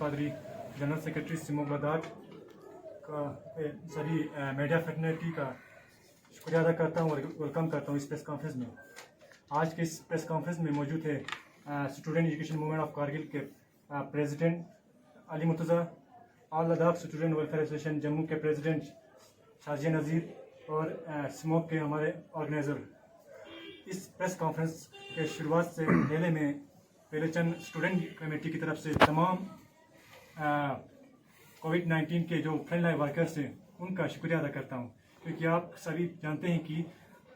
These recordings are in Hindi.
Qadri, general secretary Simorgh Ladakh का सभी मीडिया फ्रेटर्निटी का शुक्रिया अदा करता हूँ और वेलकम करता हूँ इस प्रेस कॉन्फ्रेंस में। आज के इस प्रेस कॉन्फ्रेंस में मौजूद है student education movement of Kargil के president Ali Murtaza, all Ladakh student welfare association Jammu के प्रेसिडेंट शाजिया नज़ीर और स्मोक के हमारे ऑर्गेनाइज़र। इस प्रेस कॉन्फ्रेंस के शुरुआत से पहले चंद स्टूडेंट कमेटी की तरफ से तमाम कोविड-19 के जो फ्रंट लाइन वर्कर्स हैं उनका शुक्रिया अदा करता हूं, क्योंकि आप सभी जानते हैं कि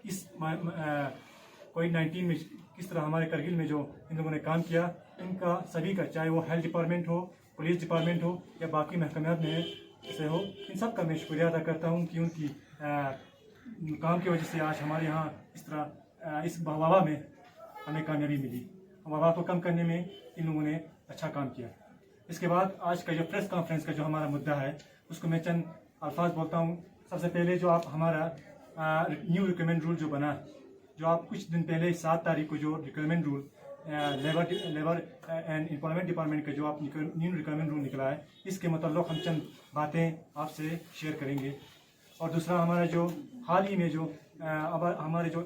इस कोविड-19 में किस तरह हमारे करगिल में जो इन लोगों ने काम किया, इनका सभी का, चाहे वो हेल्थ डिपार्टमेंट हो, पुलिस डिपार्टमेंट हो या बाकी महकमात में से हो, इन सब का मैं शुक्रिया अदा करता हूँ कि उनकी काम की वजह से आज हमारे यहाँ इस तरह इस वबा में हमें कामयाबी मिली। वबा को कम करने में इन लोगों ने अच्छा काम किया। इसके बाद आज का जो प्रेस कॉन्फ्रेंस का जो हमारा मुद्दा है उसको मैं चंद अल्फाज बोलता हूँ। सबसे पहले जो आप हमारा न्यू रिक्रूटमेंट रूल जो बना, जो आप कुछ दिन पहले 7 तारीख को जो recruitment rule labour and employment department का जो आप न्यू रिक्रूटमेंट रूल निकला है, इसके मतलब हम चंद बातें आपसे शेयर करेंगे। और दूसरा हमारा जो हाल ही में जो अब हमारे जो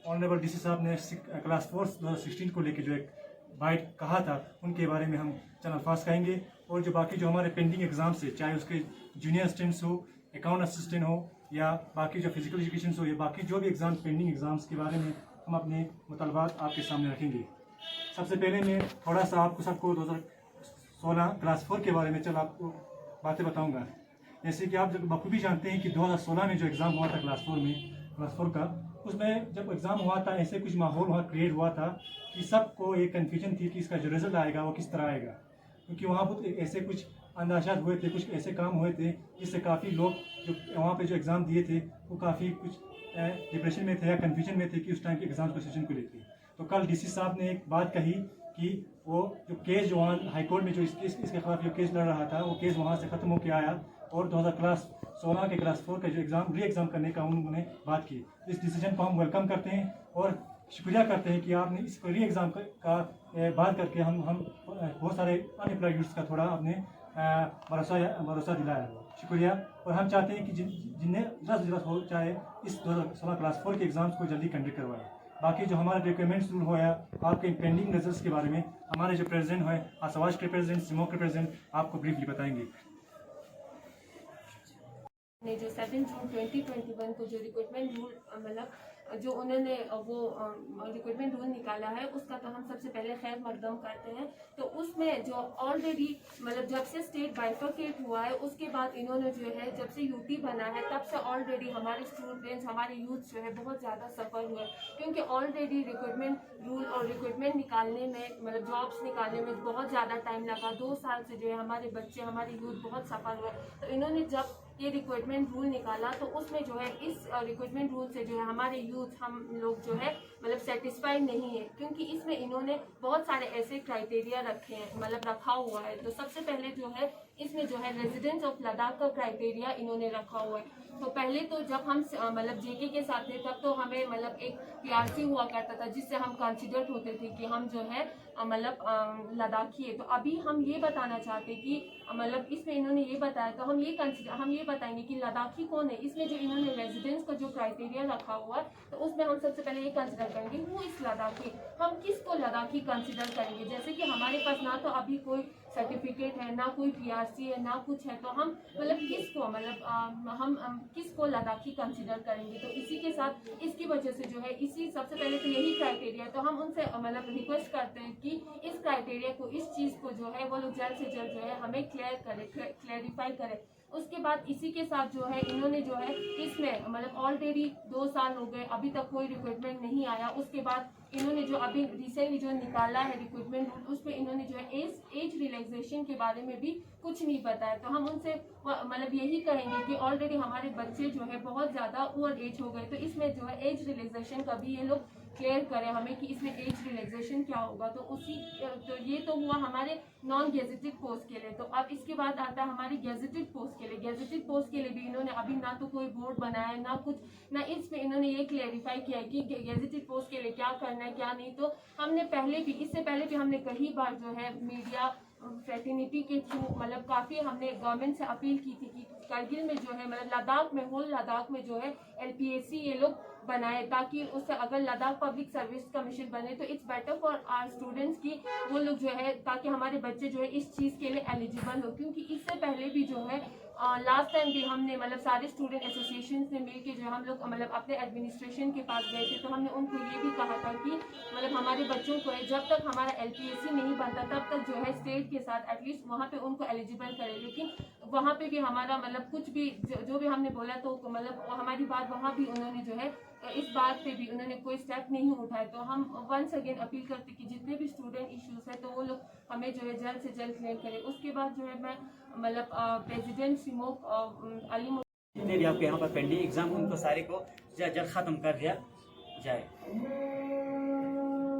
ऑनरेबल डीसी साहब ने क्लास 4 2016 को लेकर जो एक बाइट कहा था, उनके बारे में हम चंद अल्फाज कहेंगे। और जो बाकी जो हमारे पेंडिंग एग्जाम्स है, चाहे उसके जूनियर असिस्टेंट्स हो, अकाउंट असिस्टेंट हो या बाकी जो फिजिकल एजुकेशन हो या बाकी जो भी एग्जाम पेंडिंग एग्जाम्स के बारे में हम अपने मुतालबात आपके सामने रखेंगे। सबसे पहले मैं थोड़ा सा आपको सबको 2016 क्लास 4 के बारे में चल आपको बातें बताऊँगा। जैसे कि आप जब बखूबी जानते हैं कि 2016 में जो एग्ज़ाम हुआ था क्लास 4 का, उसमें जब एग्ज़ाम हुआ था ऐसे कुछ माहौल वहाँ क्रिएट हुआ था कि सबको एक कन्फ्यूजन थी कि इसका जो रिज़ल्ट आएगा वो किस तरह आएगा, क्योंकि वहाँ पर ऐसे कुछ अंदाज़ात हुए थे, कुछ ऐसे काम हुए थे जिससे काफ़ी लोग जो वहाँ पे जो एग्ज़ाम दिए थे वो काफ़ी कुछ डिप्रेशन में थे या कन्फ्यूजन में थे कि उस टाइम के एग्ज़ाम पोजीशन को लेकर। तो कल डीसी साहब ने एक बात कही कि वो जो केस जो वहाँ हाईकोर्ट में जो इसके खिलाफ जो केस लड़ रहा था, वो केस वहाँ से ख़त्म होकर आया और 2016 के क्लास 4 का जो री एग्ज़ाम करने का उन्होंने बात की। इस डिसीजन को हम वेलकम करते हैं और शुक्रिया करते हैं कि आपने इस री एग्ज़ाम का बात करके हम बहुत सारे अनएम्प्लॉयड यूथ्स का थोड़ा आपने भरोसा दिलाया। शुक्रिया। और हम चाहते हैं कि जिन्हें जल्द हो चाहे इस 2016 क्लास 4 के एग्ज़ाम्स को जल्दी कंडक्ट करवाएं। बाकी जो हमारे रिक्वायरमेंट्स रूल हो या आपके पेंडिंग रिजल्ट्स के बारे में हमारे जो प्रेसिडेंट हैं, आसवाज के प्रेसिडेंट, सिमो के प्रेसिडेंट आपको ब्रीफली बताएंगे। ने जो 7 जून 2021 को जो रिक्रूटमेंट रूल मतलब जो उन्होंने वो रिक्रूटमेंट रूल निकाला है, उसका तो हम सबसे पहले खैर मकदम करते हैं। तो उसमें जो ऑलरेडी मतलब जब से स्टेट बाइफरकेट हुआ है उसके बाद इन्होंने जो है जब से यूटी बना है तब से ऑलरेडी हमारे स्टूडेंट्स, हमारे यूथ जो है बहुत ज़्यादा सफ़र हुए, क्योंकि ऑलरेडी रिक्रूटमेंट रूल और रिक्रूटमेंट निकालने में मतलब जॉब्स निकालने में बहुत ज़्यादा टाइम लगा। 2 साल से जो है हमारे बच्चे, हमारे यूथ बहुत सफ़र हुए। तो इन्होंने जब ये रिक्रूटमेंट रूल निकाला तो उसमें जो है इस रिक्रूटमेंट रूल से जो है हमारे यूथ, हम लोग जो है मतलब सेटिस्फाइड नहीं है, क्योंकि इसमें इन्होंने बहुत सारे ऐसे क्राइटेरिया रखे हैं, मतलब रखा हुआ है। तो सबसे पहले जो है इसमें जो है रेजिडेंस ऑफ लद्दाख का क्राइटेरिया इन्होंने रखा हुआ है। तो पहले तो जब हम मतलब जेके के साथ थे तब तो हमें मतलब एक पीआरसी हुआ करता था जिससे हम कंसिडर्ड होते थे कि हम जो है मतलब लद्दाखी है। तो अभी हम ये बताना चाहते कि मतलब इसमें इन्होंने ये बताया, तो हम ये बताएंगे कि लद्दाखी कौन है। इसमें जो इन्होंने रेजिडेंस का जो क्राइटेरिया रखा हुआ है तो उसमें हम सबसे पहले ये कंसिडर करेंगे वो इस लद्दाखी, हम किसको लद्दाखी कंसिडर करेंगे। जैसे कि हमारे पास ना तो अभी कोई सर्टिफिकेट है, ना कोई पीआरसी है, ना कुछ है, तो हम मतलब किसको मतलब हम किसको लद्दाखी कंसिडर करेंगे। तो इसी के साथ इसकी वजह से जो है इसी सबसे पहले तो यही क्राइटेरिया, तो हम उनसे मतलब रिक्वेस्ट करते हैं कि इस क्राइटेरिया को, इस चीज़ को जो है वो लोग जल्द से जल्द जो है हमें क्लैरिफाई करें। उसके बाद इसी के साथ जो है इन्होंने जो है इसमें मतलब ऑलरेडी 2 साल हो गए, अभी तक कोई रिक्रूटमेंट नहीं आया। उसके बाद इन्होंने जो अभी रिसेंटली जो निकाला है रिक्रूटमेंट रूल, उसमें इन्होंने जो है एज रिलैक्सेशन के बारे में भी कुछ नहीं बताया। तो हम उनसे मतलब यही कहेंगे कि ऑलरेडी हमारे बच्चे जो है बहुत ज़्यादा ओवर एज हो गए, तो इसमें जो है एज रिलैक्सेशन का भी ये लोग क्लियर करें हमें कि इसमें एज रिलैक्सेशन क्या होगा। तो ये तो हुआ हमारे नॉन गेजेटेड पोस्ट के लिए। तो अब इसके बाद आता है हमारी गेजेटेड पोस्ट के लिए। गेजेटेड पोस्ट के लिए भी इन्होंने अभी ना तो कोई बोर्ड बनाया है, ना कुछ, ना इसमें इन्होंने ये क्लेरिफाई किया है कि गेजेटेड पोस्ट के लिए क्या करना है क्या नहीं। तो हमने इससे पहले भी हमने कई बार जो है मीडिया फ्रेटर्निटी के थ्रू मतलब काफ़ी हमने गवर्नमेंट से अपील की थी कि करगिल में जो है मतलब लद्दाख में होल लद्दाख में जो है LPSC ये लोग बनाए, ताकि उससे अगर लद्दाख पब्लिक सर्विस कमीशन बने तो it's better for our students की वो लोग जो है, ताकि हमारे बच्चे जो है इस चीज़ के लिए एलिजिबल हो। क्योंकि इससे पहले भी जो है लास्ट टाइम भी हमने मतलब सारे स्टूडेंट एसोसिएशन से मिलकर जो हम लोग मतलब अपने एडमिनिस्ट्रेशन के पास गए थे, तो हमने उनको ये भी कहा था कि मतलब हमारे बच्चों को जब तक हमारा LPSC नहीं बनता तब तक जो है स्टेट के साथ एटलीस्ट वहाँ पे उनको एलिजिबल करें। लेकिन वहाँ पे भी हमारा मतलब कुछ भी जो भी हमने बोला तो मतलब हमारी बात वहाँ भी उन्होंने जो है इस बात पे भी उन्होंने कोई स्टेप नहीं उठाए। तो हम वंस अगेन अपील करते कि जितने भी स्टूडेंट इश्यूज है तो वो लोग हमें जो है जल्द से जल्द क्लियर करें। उसके बाद जो है मैं मतलब प्रेसिडेंट सिमोक अली ने भी आपके यहाँ पर पेंडिंग एग्जाम उनको सारे को जल्द ख़त्म कर दिया जाए।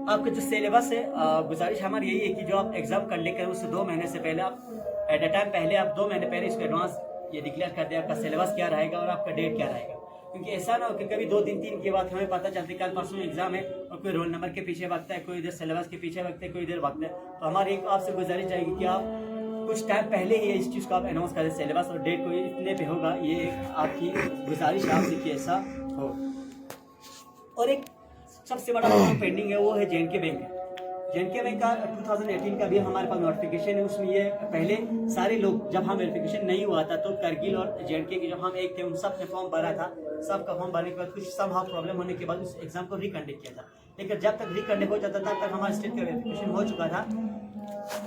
आपका जो सिलेबस है, गुजारिश हमारी यही है कि जो आप एग्ज़ाम कंडक्ट करें उससे 2 महीने से पहले आप एट अ टाइम पहले आप 2 महीने पहले इसको एडवांस ये डिक्लेयर कर दें आपका सिलेबस क्या रहेगा और आपका डेट क्या रहेगा। क्योंकि ऐसा ना हो कि कभी 2 दिन 3 के बाद हमें पता चलता है कल परसों एग्जाम है और कोई रोल नंबर के पीछे वक्त है, कोई इधर सिलेबस के पीछे वक्त है, कोई इधर वक्त है। तो हमारी एक आपसे गुजारिश जाएगी कि आप कुछ टाइम पहले ही इस चीज़ को आप अनाउंस करें, सिलेबस और डेट को इतने पे होगा, ये आपकी गुजारिश है आपसे कि ऐसा हो। और एक सबसे बड़ा काम पेंडिंग है वो है JNK बैंक। JNK बैंक का 2018 का भी हमारे पास नोटिफिकेशन है। उसमें ये पहले सारे लोग जब हम वेरिफिकेशन नहीं हुआ था तो करगिल और JNK के जो हम एक थे उन सब ने फॉर्म भरा था। सबका फॉर्म भरने के बाद कुछ समहाउ प्रॉब्लम होने के बाद उस एग्जाम को रिकंडक्ट किया था। लेकिन जब तक रिकंडक्ट हो जाता तब तक हमारे स्टेट का वेरिफिकेशन हो चुका था।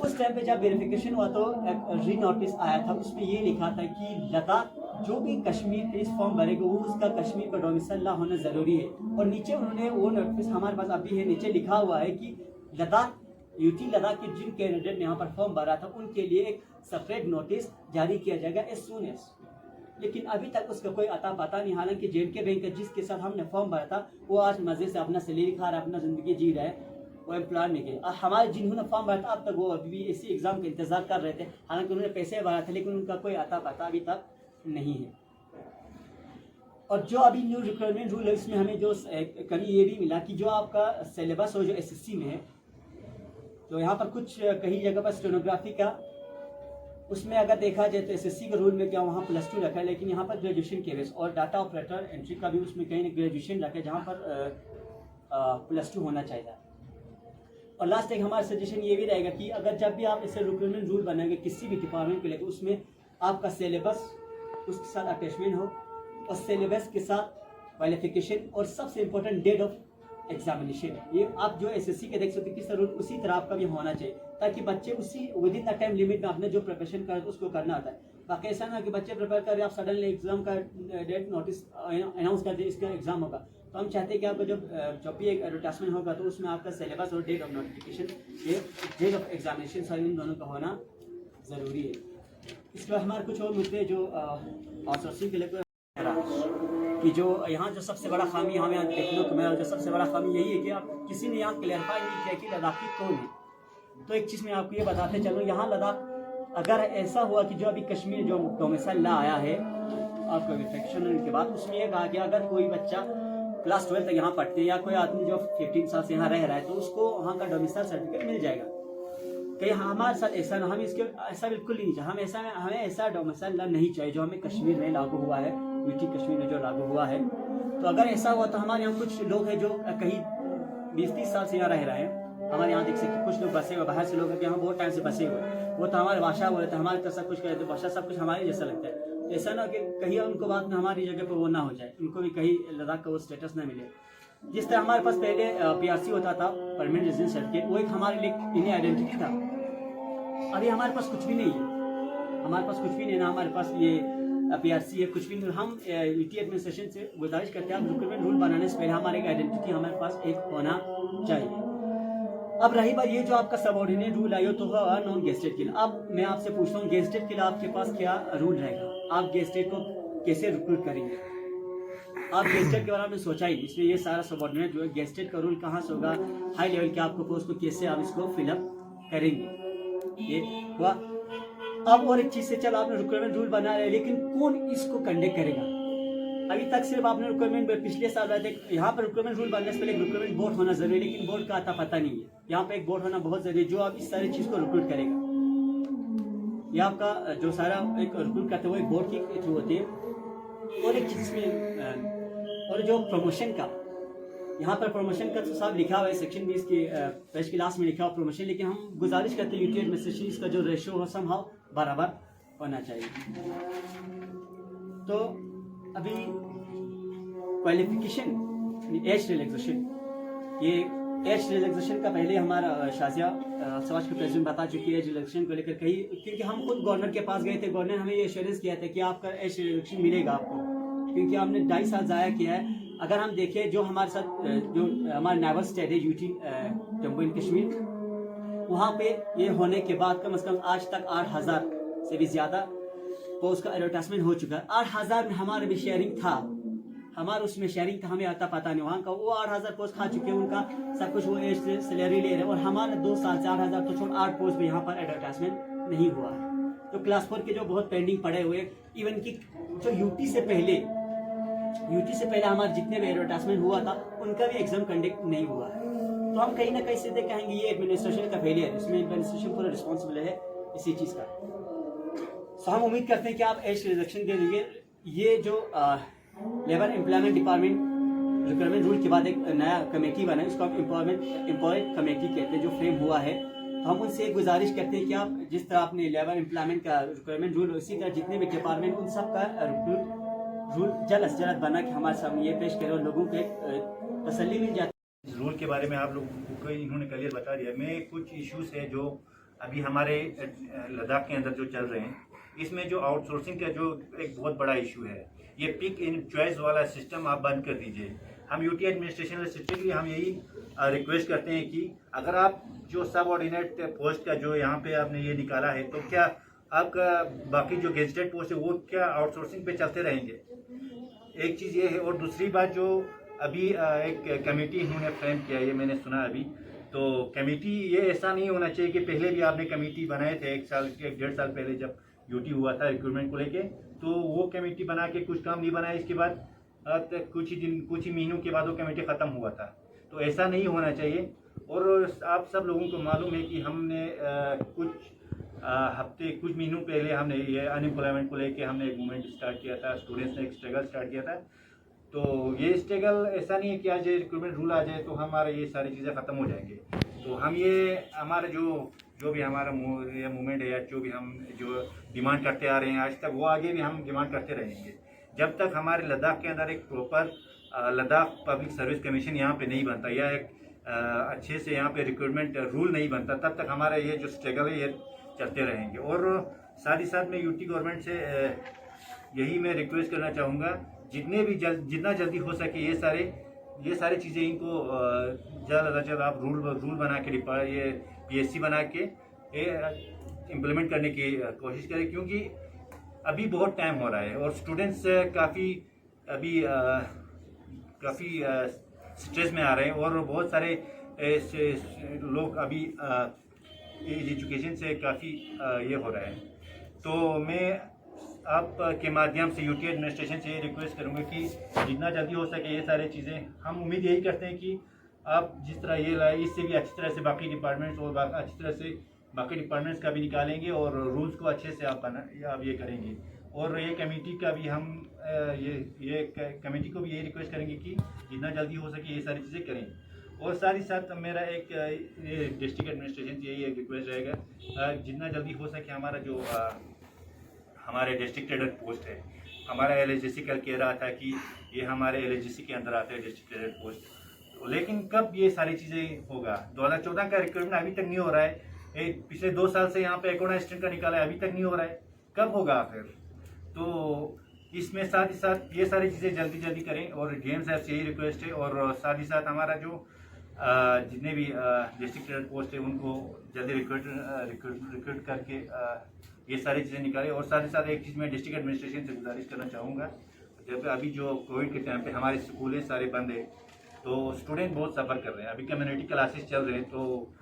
उस टाइम पे जब वेरिफिकेशन हुआ तो एक री नोटिस आया था, उसमें ये लिखा था कि लद्दाख जो भी कश्मीर पे इस फॉर्म भरेगा वो उसका कश्मीर का डोमिसाइल होना ज़रूरी है। और नीचे उन्होंने वो नोटिस हमारे पास अभी है, नीचे लिखा हुआ है कि लद्दाख यूटी लद्दाख के जिन कैंडिडेट ने यहाँ पर फॉर्म भरा था उनके लिए एक सेपरेट नोटिस जारी किया जाएगा एज सून एज। लेकिन अभी तक उसका कोई अता पता नहीं। हालांकि JNK बैंक जिसके साथ हमने फॉर्म भरा था वो आज मज़े से अपना सैलरी खा रहा है, अपना ज़िंदगी जी रहा है, वो एम्प्लॉय नहीं है। हमारे जिन्होंने फॉर्म भरा था अब तक वो अभी भी इसी एग्ज़ाम का इंतजार कर रहे थे। हालांकि उन्होंने पैसे भरा था लेकिन उनका कोई अता पता अभी तक नहीं है। और जो अभी न्यू रिक्वायरमेंट रूल है इसमें हमें जो कभी ये भी मिला कि जो आपका सिलेबस हो जो SSC में है, तो यहाँ पर कुछ कहीं जगह पर स्टेनोग्राफी का उसमें अगर देखा जाए तो SSC के रूल में क्या वहाँ +2 रखा है, लेकिन यहाँ पर ग्रेजुएशन के बेस और डाटा ऑपरेटर एंट्री का भी उसमें कहीं ना ग्रेजुएशन रखा है जहाँ पर +2 होना चाहिए। और लास्ट एक हमारा सजेशन ये भी रहेगा कि अगर जब भी आप ऐसे रिक्रूटमेंट रूल बनाएंगे किसी भी डिपार्टमेंट के लिए तो उसमें आपका सिलेबस उसके साथ अटैचमेंट हो और सिलेबस के साथ क्वालिफिकेशन और सबसे इम्पोर्टेंट डेट ऑफ एग्जामिनेशन। ये आप जो SSC के देख सकते हैं किस तरह उसी तरह आपका भी होना चाहिए ताकि बच्चे उसी with in the time limit में आपने जो प्रिपरेशन करें तो उसको करना आता है। बाकी ऐसा ना कि बच्चे प्रिपेयर करें आप सडनली एग्जाम का डेट नोटिस अनाउंस कर दें इसका एग्जाम होगा। तो हम चाहते हैं कि आपका जब भी एक एडवर्टाइजमेंट होगा तो उसमें आपका सिलेबस और date of notification date of examination सारी इन दोनों का होना ज़रूरी है। इसके बाद हमारे कुछ और मुद्दे जो आउटसोर्सिंग के लिए कि जो यहाँ जो सबसे बड़ा खामी हमें यहाँ देखने को मिला, जो सबसे बड़ा खामी यही है कि आप किसी ने यहाँ क्लैरिफाई नहीं किया कि लद्दाखी कौन है। तो एक चीज़ मैं आपको ये बताते चलूँ, यहाँ लद्दाख अगर ऐसा हुआ कि जो अभी कश्मीर जो डोमिसाइल आया है आपका वेरिफिकेशन होने के बाद उसमें ये कहा कि अगर कोई बच्चा क्लास 12 तक यहाँ पढ़ते हैं या कोई आदमी जो 15 साल से यहाँ रह रहा है तो उसको वहाँ का डोमिसाइल सर्टिफिकेट मिल जाएगा। कहीं हमारे साथ ऐसा ना, हम इसके ऐसा बिल्कुल नहीं चाहिए, हमें ऐसा डोमिसाइल नहीं चाहिए जो हमें कश्मीर में लागू हुआ है, यूटी कश्मीर में जो लागू हुआ है। तो अगर ऐसा हुआ तो हमारे यहाँ कुछ लोग हैं जो कहीं 20-30 साल से यहाँ रह रहे हैं। हमारे यहाँ देख सकते कुछ लोग बसे हुए, बाहर से लोग हैं कि हम बहुत टाइम से बसे हुए, वो तो हमारी भाषा हुए तो हमारे तरह सब कुछ कहते भाषा सब कुछ हमारे जैसा लगता है। ऐसा ना कि कहीं उनको बात में हमारी जगह पर वो ना हो जाए, उनको भी कहीं लद्दाख का वो स्टेटस ना मिले। जिस तरह हमारे पास पहले PRC होता था, परमानेंट रेजिडेंस सर्टिफिकेट, वो एक हमारे लिए इन्हें आइडेंटिटी था। अभी हमारे पास कुछ भी नहीं है, हमारे पास कुछ भी नहीं ना, हमारे पास ये PRC है, कुछ भी नहीं। हम यूटी एडमिनिस्ट्रेशन से गुजारिश करते हैं आप रिक्रूटमेंट रूल बनाने से पहले हमारे आइडेंटिटी हमारे पास एक होना चाहिए। अब रही बात ये जो आपका सबऑर्डिनेट रूल आया तो हुआ नॉन गेस्टेड के लिए। अब मैं आपसे पूछता हूँ गेस्टेड के लिए आपके पास क्या रूल रहेगा, आप गेस्टेड को कैसे रिक्रूट करेंगे? आप गेस्टेड के बारे में सोचा ही नहीं, इसलिए ये सारा सबऑर्डिनेट जो है गेस्टेड का रूल कहाँ से होगा, हाई लेवल के आपको पोस्ट को कैसे आप इसको फिलअप करेंगे, ये हुआ। अब और एक चीज से चल आपने रिक्वायरमेंट रूल बना रहे लेकिन कौन इसको कंडक्ट करेगा? अभी तक सिर्फ आपने रिक्वायरमेंट पिछले साल रहते यहाँ पर रिक्वायरमेंट रूल बनने से पहले रिक्वायरमेंट बोर्ड होना जरूरी है, लेकिन बोर्ड का आता पता नहीं है। यहाँ पे एक बोर्ड होना बहुत जरूरी है जो आप इस सारी चीज को रिक्रूट करेगा। ये आपका जो सारा एक रिक्रूट करते हैं वो एक बोर्ड के थ्रू होती है। और एक चीज़ में और जो प्रमोशन का, यहाँ पर प्रमोशन का तो साहब लिखा हुआ है सेक्शन 20 की पेज की लास्ट में लिखा हुआ प्रमोशन, लेकिन हम गुजारिश करते हैं यूटी एडमिनिस्ट्रेशन का जो रेशो हो समहाउ बराबर होना चाहिए। तो अभी क्वालिफिकेशन एज रिलैक्सेशन, ये एज रिलैक्सेशन का पहले हमारा शाजिया समाज के प्रेसिडेंट बता चुकी है एज रिलैक्सेशन को लेकर कहीं, क्योंकि हम खुद गवर्नर के पास गए थे, गवर्नर हमें ये एश्योरेंस किया था कि आपका एज रिलैक्सेशन मिलेगा आपको, क्योंकि हमने 2.5 साल ज़ाया किया है। अगर हम देखें जो हमारे साथ जो हमारा नेवल स्टेट है यूटी जम्मू एंड कश्मीर, वहाँ पे ये होने के बाद कम से कम आज तक 8,000 से भी ज़्यादा पोस्ट का एडवर्टाइजमेंट हो चुका है। 8,000 में हमारा भी शेयरिंग था, हमारा उसमें शेयरिंग था, हमें आता पता नहीं वहाँ का। वो 8,000 पोस्ट खा चुके हैं, उनका सब कुछ वो एज से सैलरी ले रहे हैं, और हमारा 2 साल से 8,000 तो छोड़ 8 पोस्ट भी यहाँ पर एडवर्टाइजमेंट नहीं हुआ है। तो क्लास 4 के जो बहुत पेंडिंग पड़े हुए, इवन की जो यूटी से पहले हमारे जितने भी एडवर्टाइजमेंट हुआ था उनका भी एग्जाम कंडक्ट नहीं हुआ है। तो हम कहीं ना कहीं सीधे कहेंगे ये एडमिनिस्ट्रेशन का फेलियर, इसमें एडमिनिस्ट्रेशन पूरा रिस्पॉन्सिबल है इसी चीज़ का। तो हम उम्मीद करते हैं कि आप एज रिडक्शन दे देंगे। ये जो labour employment department requirement rule के बाद एक नया कमेटी बना है, उसको हम एम्प्लॉयमेंट कमेटी कहते हैं, जो फ्रेम हुआ है। तो हम उनसे एक गुजारिश करते हैं कि आप जिस तरह आपने लेबर एम्प्लॉयमेंट का रिक्वायरमेंट रूल, उसी तरह जितने भी डिपार्टमेंट उन सब का रूल जल्द से जल्द बना के हमारे सामने ये पेश करें और लोगों को एक तसल्ली मिल जाती है। इस रूल के बारे में आप लोगों को इन्होंने क्लियर बता दिया। मैं कुछ इश्यूज है जो अभी हमारे लद्दाख के अंदर जो चल रहे हैं, इसमें जो आउटसोर्सिंग का जो एक बहुत बड़ा इशू है, ये पिक इन चॉइस वाला सिस्टम आप बंद कर दीजिए। हम यूटी एडमिनिस्ट्रेशन स्ट्रिक्टली हम यही रिक्वेस्ट करते हैं कि अगर आप जो सब ऑर्डिनेट पोस्ट का जो यहाँ पे आपने ये निकाला है, तो क्या आपका बाकी जो गेजेटेड पोस्ट है वो क्या आउटसोर्सिंग पे चलते रहेंगे? एक चीज़ ये है। और दूसरी बात जो अभी एक कमेटी इन्होंने फ्रेम किया, ये मैंने सुना अभी, तो कमेटी ये ऐसा नहीं होना चाहिए कि पहले भी आपने कमेटी बनाए थे 1-1.5 साल पहले जब यूटी हुआ था रिक्रूटमेंट को लेके, तो वो कमेटी बना के कुछ काम नहीं बनाया, इसके बाद कुछ ही महीनों के बाद वो कमेटी ख़त्म हुआ था। तो ऐसा नहीं होना चाहिए। और आप सब लोगों को मालूम है कि हमने कुछ महीनों पहले हमने ये अनएम्प्लॉयमेंट को लेके हमने एक मूवमेंट स्टार्ट किया था, स्टूडेंट्स ने एक स्ट्रगल स्टार्ट किया था। तो ये स्ट्रगल ऐसा नहीं है कि आज रिक्रूटमेंट रूल आ जाए तो हमारे ये सारी चीज़ें ख़त्म हो जाएंगे। तो हम ये हमारे जो भी हमारा ये मूवमेंट है या जो भी हम जो डिमांड करते आ रहे हैं आज तक, वो आगे भी हम डिमांड करते रहेंगे जब तक हमारे लद्दाख के अंदर एक proper Ladakh public service commission यहाँ पे नहीं बनता या एक अच्छे से यहाँ पे रिक्रूटमेंट रूल नहीं बनता, तब तक हमारा ये जो स्ट्रगल है ये चलते रहेंगे। और साथ ही साथ मैं यूटी गवर्नमेंट से यही मैं रिक्वेस्ट करना चाहूँगा, जितना जल्दी हो सके ये सारी चीज़ें इनको जल्द अज जल्द आप रूल बना के ये पीएससी बना के इम्प्लीमेंट करने की कोशिश करें, क्योंकि अभी बहुत टाइम हो रहा है और स्टूडेंट्स काफ़ी स्ट्रेस में आ रहे हैं और बहुत सारे लोग अभी एजुकेशन से काफ़ी ये हो रहा है। तो मैं आपके माध्यम से यूटी एडमिनिस्ट्रेशन से ये रिक्वेस्ट करूँगा कि जितना जल्दी हो सके ये सारी चीज़ें, हम उम्मीद यही करते हैं कि आप जिस तरह ये लाए इससे भी अच्छी तरह से बाकी डिपार्टमेंट्स और अच्छी तरह से बाकी डिपार्टमेंट्स का भी निकालेंगे और रूल्स को अच्छे से आप ये करेंगे। और ये कमेटी का भी हम ये कमेटी को भी यही रिक्वेस्ट करेंगे कि जितना जल्दी हो सके ये सारी चीज़ें करें। और साथ ही साथ मेरा एक ये डिस्ट्रिक्ट एडमिनिस्ट्रेशन से यही एक रिक्वेस्ट रहेगा, जितना जल्दी हो सके हमारा जो हमारे डिस्ट्रिक्ट कैडर पोस्ट है, हमारा LHDC कल कह रहा था कि ये हमारे LHDC के अंदर आता है डिस्ट्रिक्ट कैडर पोस्ट, लेकिन कब ये सारी चीज़ें होगा? 2014 का रिक्रूटमेंट अभी तक नहीं हो रहा है। पिछले 2 साल से यहाँ पे अकाउंट असिस्टेंट का निकाला है, अभी तक नहीं हो रहा है, कब होगा आखिर? तो इसमें साथ ही साथ ये सारी चीज़ें जल्दी करें और गेम्स ऐप से यही रिक्वेस्ट है। और साथ ही साथ हमारा जो जितने भी डिस्ट्रिक्ट कैडर पोस्ट है उनको जल्दी रिक्रूट करके ये सारी चीज़ें निकालें। और साथ ही साथ एक चीज़ मैं डिस्ट्रिक्ट एडमिनिस्ट्रेशन से गुजारिश करना चाहूँगा, जब अभी जो कोविड के टाइम पे हमारे स्कूलें सारे बंद है तो स्टूडेंट बहुत सफ़र कर रहे हैं। अभी कम्युनिटी क्लासेस चल रहे हैं, तो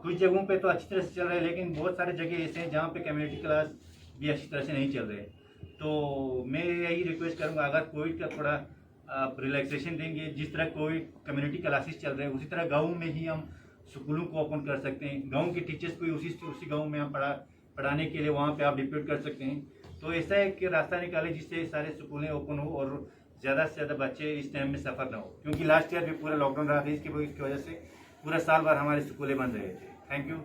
कुछ जगहों पे तो अच्छी तरह से चल रहे हैं, लेकिन बहुत सारे जगह ऐसे हैं जहाँ पे कम्युनिटी क्लास भी अच्छी तरह से नहीं चल रहे। तो मैं यही रिक्वेस्ट करूँगा, अगर कोविड का थोड़ा आप रिलैक्सेशन देंगे, जिस तरह कोविड कम्युनिटी क्लासेस चल रहे हैं उसी तरह गाँव में ही हम स्कूलों को ओपन कर सकते हैं, गाँव के टीचर्स को उसी गाँव में हम पढ़ाने के लिए वहाँ पे आप डिप्यूट कर सकते हैं। तो ऐसा है कि रास्ता निकालें जिससे सारे स्कूलें ओपन हो और ज़्यादा से ज़्यादा बच्चे इस टाइम में सफ़र ना हो, क्योंकि लास्ट ईयर भी पूरा लॉकडाउन रहा था। इसकी वजह से पूरा साल भर हमारे स्कूलें बंद रहे थे। Thank you.